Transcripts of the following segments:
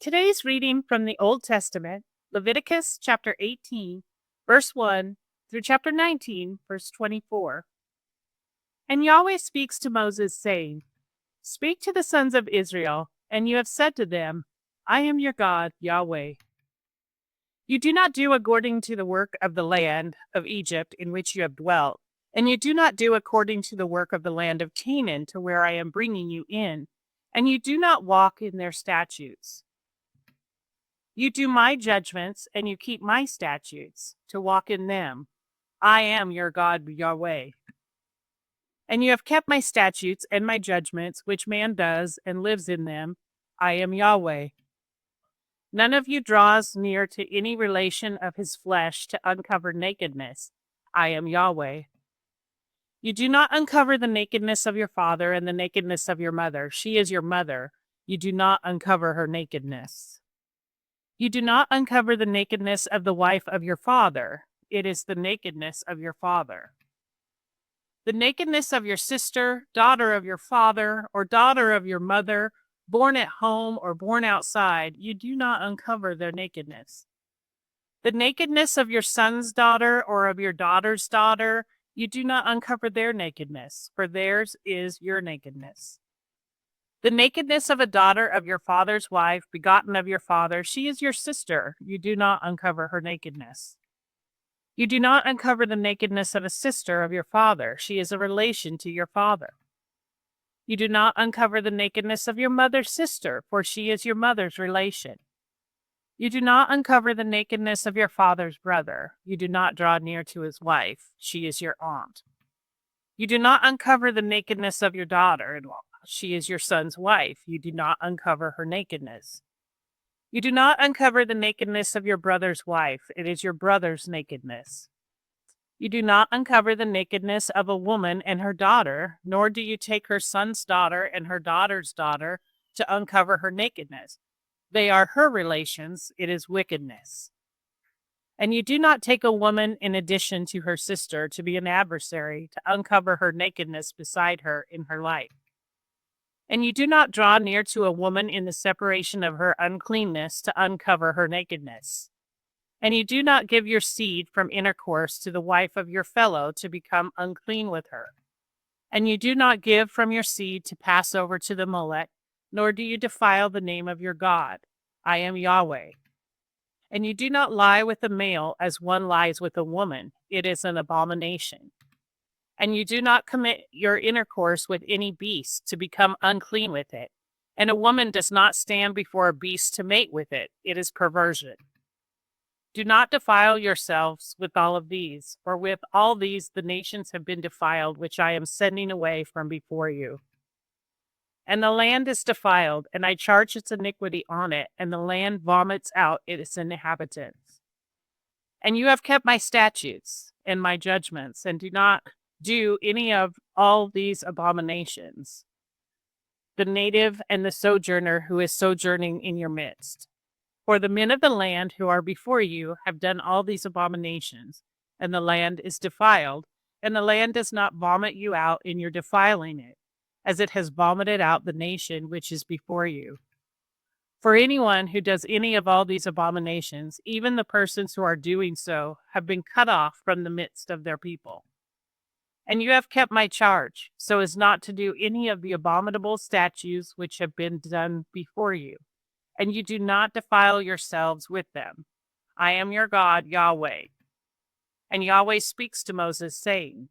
Today's reading from the Old Testament, Leviticus chapter 18, verse 1 through chapter 19, verse 24. And Yahweh speaks to Moses, saying, Speak to the sons of Israel, and you have said to them, I am your God, Yahweh. You do not do according to the work of the land of Egypt in which you have dwelt, and you do not do according to the work of the land of Canaan to where I am bringing you in, and you do not walk in their statutes. You do my judgments, and you keep my statutes, to walk in them. I am your God, Yahweh. And you have kept my statutes and my judgments, which man does and lives in them. I am Yahweh. None of you draws near to any relation of his flesh to uncover nakedness. I am Yahweh. You do not uncover the nakedness of your father and the nakedness of your mother. She is your mother. You do not uncover her nakedness. You do not uncover the nakedness of the wife of your father. It is the nakedness of your father. The nakedness of your sister, daughter of your father, or daughter of your mother, born at home or born outside, you do not uncover their nakedness. The nakedness of your son's daughter or of your daughter's daughter, you do not uncover their nakedness, for theirs is your nakedness. The nakedness of a daughter of your father's wife, begotten of your father, she is your sister. You do not uncover her nakedness. You do not uncover the nakedness of a sister of your father. She is a relation to your father. You do not uncover the nakedness of your mother's sister, for she is your mother's relation. You do not uncover the nakedness of your father's brother. You do not draw near to his wife. She is your aunt. You do not uncover the nakedness of your daughter-in-law. She is your son's wife. You do not uncover her nakedness. You do not uncover the nakedness of your brother's wife. It is your brother's nakedness. You do not uncover the nakedness of a woman and her daughter, nor do you take her son's daughter and her daughter's daughter to uncover her nakedness. They are her relations. It is wickedness. And you do not take a woman in addition to her sister to be an adversary, to uncover her nakedness beside her in her life. And you do not draw near to a woman in the separation of her uncleanness to uncover her nakedness. And you do not give your seed from intercourse to the wife of your fellow to become unclean with her. And you do not give from your seed to pass over to the Molech, nor do you defile the name of your God. I am Yahweh. And you do not lie with a male as one lies with a woman. It is an abomination. And you do not commit your intercourse with any beast to become unclean with it. And a woman does not stand before a beast to mate with it. It is perversion. Do not defile yourselves with all of these, for with all these the nations have been defiled, which I am sending away from before you. And the land is defiled, and I charge its iniquity on it, and the land vomits out its inhabitants. And you have kept my statutes and my judgments, and do not do any of all these abominations, the native and the sojourner who is sojourning in your midst. For the men of the land who are before you have done all these abominations, and the land is defiled, and the land does not vomit you out in your defiling it, as it has vomited out the nation which is before you. For anyone who does any of all these abominations, even the persons who are doing so, have been cut off from the midst of their people. And you have kept my charge, so as not to do any of the abominable statutes which have been done before you, and you do not defile yourselves with them. I am your God, Yahweh. And Yahweh speaks to Moses, saying,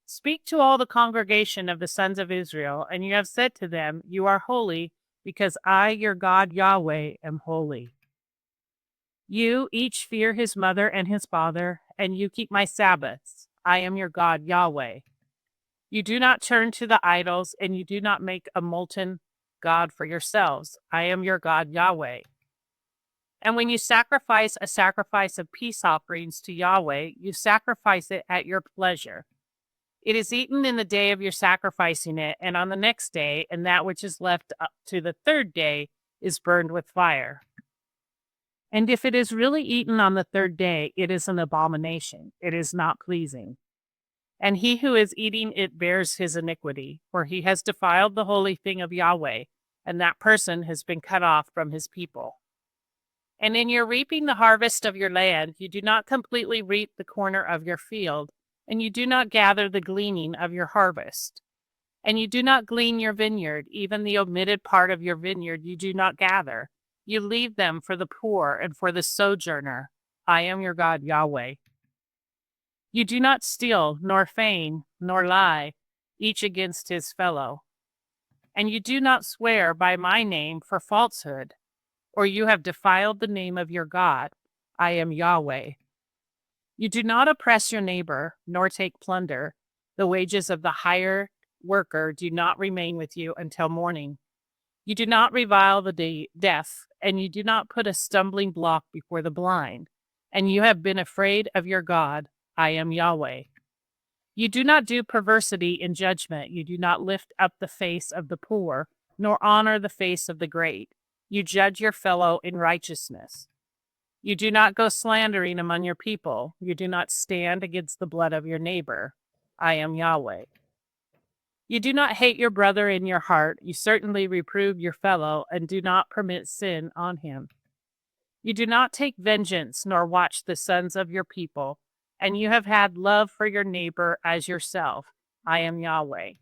Speak to all the congregation of the sons of Israel, and you have said to them, You are holy, because I, your God, Yahweh, am holy. You each fear his mother and his father, and you keep my Sabbaths. I am your God, Yahweh. You do not turn to the idols, and you do not make a molten god for yourselves. I am your God, Yahweh. And when you sacrifice a sacrifice of peace offerings to Yahweh, you sacrifice it at your pleasure. It is eaten in the day of your sacrificing it, and on the next day, and that which is left up to the third day is burned with fire. And if it is really eaten on the third day, it is an abomination. It is not pleasing. And he who is eating it bears his iniquity, for he has defiled the holy thing of Yahweh, and that person has been cut off from his people. And in your reaping the harvest of your land, you do not completely reap the corner of your field, and you do not gather the gleaning of your harvest. And you do not glean your vineyard, even the omitted part of your vineyard you do not gather. You leave them for the poor and for the sojourner. I am your God, Yahweh. You do not steal, nor feign, nor lie, each against his fellow. And you do not swear by my name for falsehood, or you have defiled the name of your God. I am Yahweh. You do not oppress your neighbor, nor take plunder. The wages of the hired worker do not remain with you until morning. You do not revile the deaf, and you do not put a stumbling block before the blind. And you have been afraid of your God. I am Yahweh. You do not do perversity in judgment. You do not lift up the face of the poor, nor honor the face of the great. You judge your fellow in righteousness. You do not go slandering among your people. You do not stand against the blood of your neighbor. I am Yahweh. You do not hate your brother in your heart. You certainly reprove your fellow and do not permit sin on him. You do not take vengeance nor watch the sons of your people, and you have had love for your neighbor as yourself. I am Yahweh.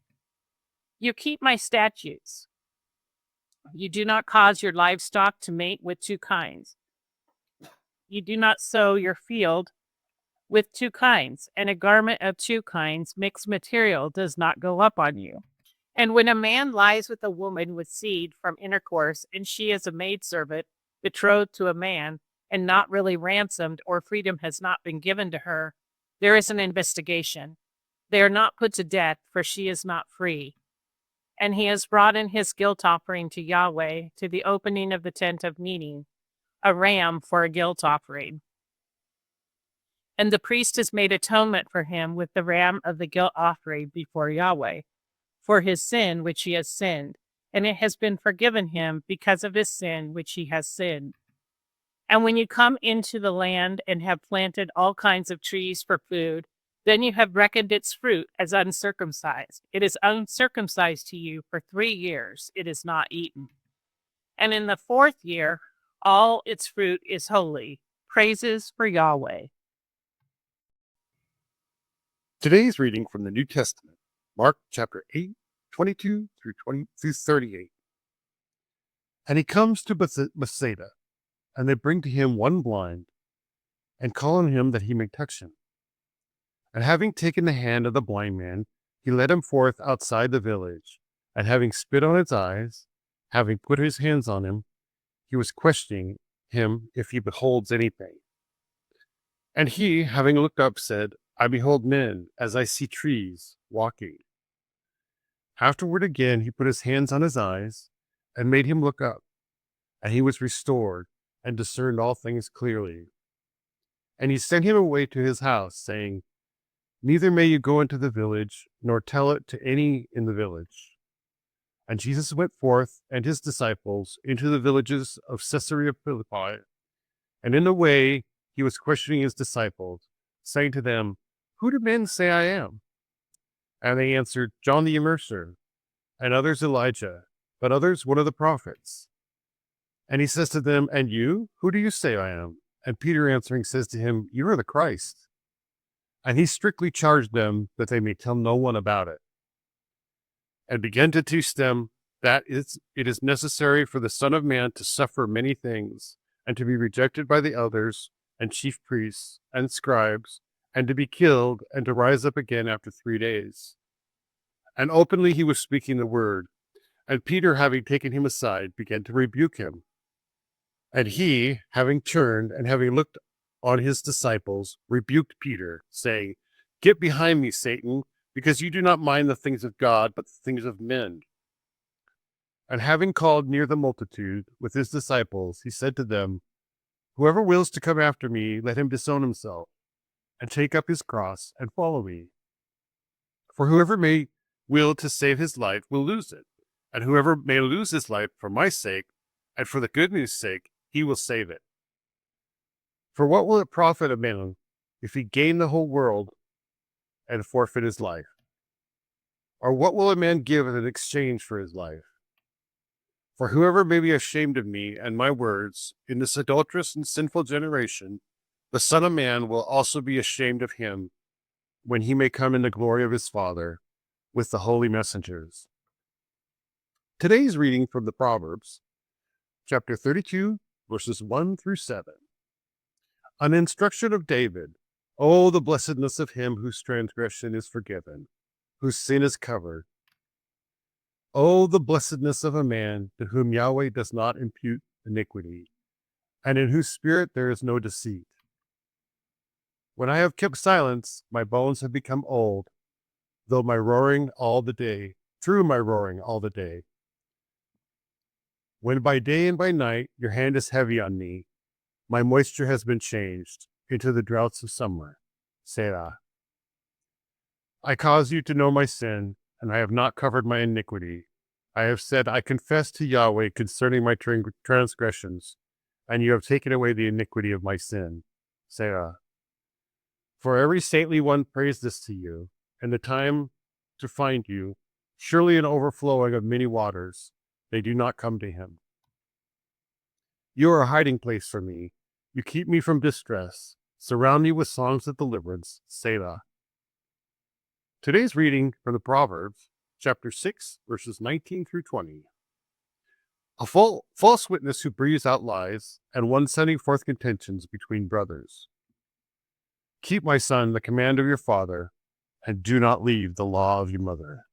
You keep my statutes. You do not cause your livestock to mate with two kinds. You do not sow your field with two kinds, and a garment of two kinds, mixed material, does not go up on you. And when a man lies with a woman with seed from intercourse, and she is a maidservant, betrothed to a man, and not really ransomed, or freedom has not been given to her, there is an investigation. They are not put to death, for she is not free. And he has brought in his guilt offering to Yahweh, to the opening of the tent of meeting, a ram for a guilt offering. And the priest has made atonement for him with the ram of the guilt offering before Yahweh, for his sin which he has sinned, and it has been forgiven him because of his sin which he has sinned. And when you come into the land and have planted all kinds of trees for food, then you have reckoned its fruit as uncircumcised. It is uncircumcised to you for 3 years. It is not eaten. And in the 4th year, all its fruit is holy. Praises for Yahweh. Today's reading from the New Testament, Mark chapter 8, 22 through 38. And he comes to Bethsaida, and they bring to him one blind, and call on him that he may touch him. And having taken the hand of the blind man, he led him forth outside the village, and having spit on his eyes, having put his hands on him, he was questioning him if he beholds anything. And he, having looked up, said, I behold men, as I see trees, walking. Afterward again he put his hands on his eyes, and made him look up. And he was restored, and discerned all things clearly. And he sent him away to his house, saying, Neither may you go into the village, nor tell it to any in the village. And Jesus went forth, and his disciples, into the villages of Caesarea Philippi. And in the way he was questioning his disciples, saying to them, Who do men say I am? And they answered, John the Immerser, and others Elijah, but others one of the prophets. And he says to them, And you, who do you say I am? And Peter answering says to him, You are the Christ. And he strictly charged them that they may tell no one about it. And began to teach them that it is necessary for the Son of Man to suffer many things, and to be rejected by the elders, and chief priests, and scribes, and to be killed, and to rise up again after 3 days. And openly he was speaking the word. And Peter, having taken him aside, began to rebuke him. And he, having turned, and having looked on his disciples, rebuked Peter, saying, Get behind me, Satan, because you do not mind the things of God, but the things of men. And having called near the multitude with his disciples, he said to them, Whoever wills to come after me, let him disown himself, and take up his cross, and follow me. For whoever may will to save his life will lose it, and whoever may lose his life for my sake, and for the good news' sake, he will save it. For what will it profit a man if he gain the whole world and forfeit his life? Or what will a man give in exchange for his life? For whoever may be ashamed of me and my words in this adulterous and sinful generation, the Son of Man will also be ashamed of him when he may come in the glory of his Father with the holy messengers. Today's reading from the Proverbs, chapter 32, verses 1 through 7. An instruction of David. Oh, the blessedness of him whose transgression is forgiven, whose sin is covered. Oh, the blessedness of a man to whom Yahweh does not impute iniquity, and in whose spirit there is no deceit. When I have kept silence, my bones have become old, through my roaring all the day. When by day and by night your hand is heavy on me, my moisture has been changed into the droughts of summer. Selah. I caused you to know my sin, and I have not covered my iniquity. I have said, I confess to Yahweh concerning my transgressions, and you have taken away the iniquity of my sin. Selah. For every saintly one prays this to you, and the time to find you, surely an overflowing of many waters, they do not come to him. You are a hiding place for me. You keep me from distress. Surround me with songs of deliverance. Selah. Today's reading from the Proverbs, chapter 6, verses 19 through 20. A false witness who breathes out lies, and one sending forth contentions between brothers. Keep, my son, the command of your father, and do not leave the law of your mother.